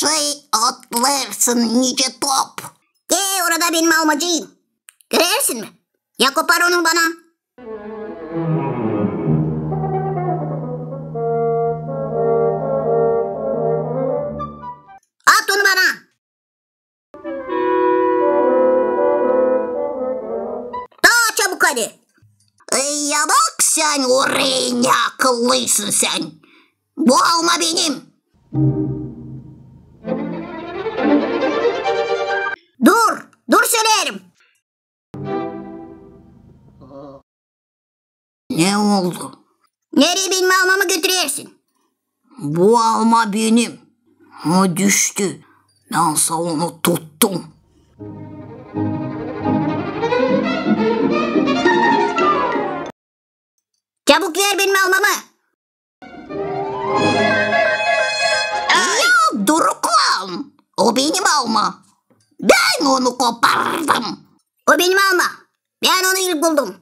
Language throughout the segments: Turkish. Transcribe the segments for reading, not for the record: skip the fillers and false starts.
Nasıl atlarsın nice top? Orada benim almacıyım. Görersin mi? Ya kopar onu bana. At onu bana. Daha çabuk hadi. Ya bak sen oraya, ne akıllıysın sen. Bu alma benim. Dur söylerim. Ne oldu? Nereye benim almamı götürüyorsun? Bu alma benim. O düştü. Bense onu tuttum. Çabuk ver benim almamı. Ya Duruklam. O benim alma. Ben onu kopardım. O benim alma. Ben onu ilk buldum.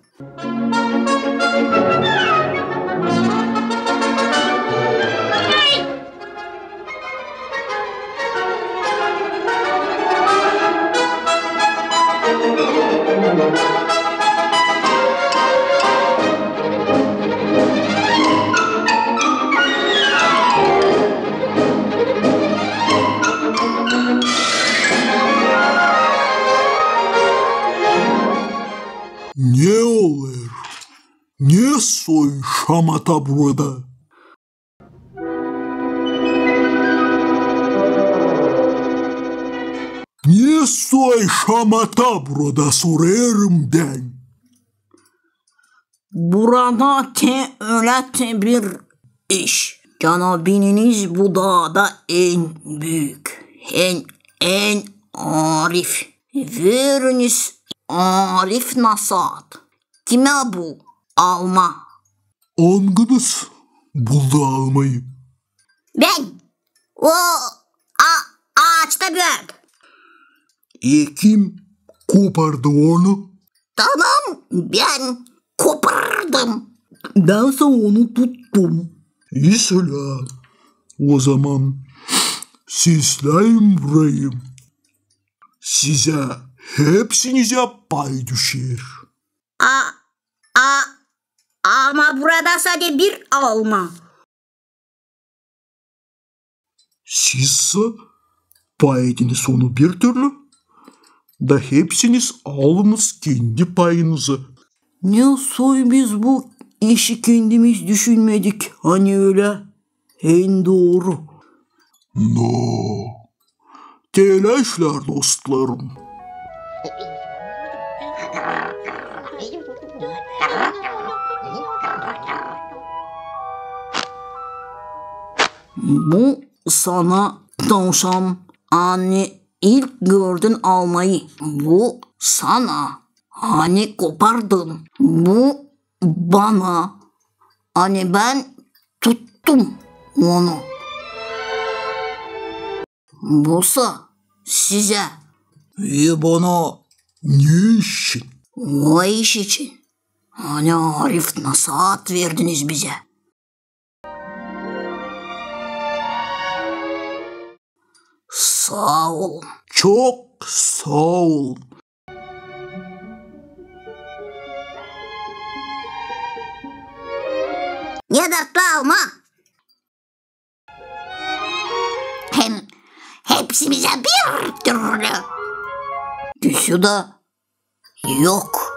Ne olur? Ne soy şamata burada? Ne soy şamata burada sorarım ben. Burada öyle bir iş. Canabininiz bu dağda en büyük, en arif. Veriniz arif nasat. Kime bu alma? Hanginiz buldu almayı? Ben. O ağaçta gördüm. Kim kopardı onu? Tamam, ben kopardım. Bense onu tuttum. İyisela. O zaman sizleyim burayım. Size hepsinize pay düşer. Ama burada sadece bir alma. Sizse pay ediniz onu bir türlü. Da hepsiniz alınız kendi payınızı. Ne soy biz bu işi kendimiz düşünmedik. Hani öyle? En doğru. No. Telaşlar dostlarım. Bu sana tavşan. Hani ilk gördün almayı. Bu sana. Hani kopardın. Bu bana. Hani ben tuttum onu. Busa size. Bana ne işin? O iş için. Hani Arif nasihat verdiniz bize. Sağ olun. Çok sağ olun. Ne dertli alma. Hem hepsimize bir türlü. Düşü de yok.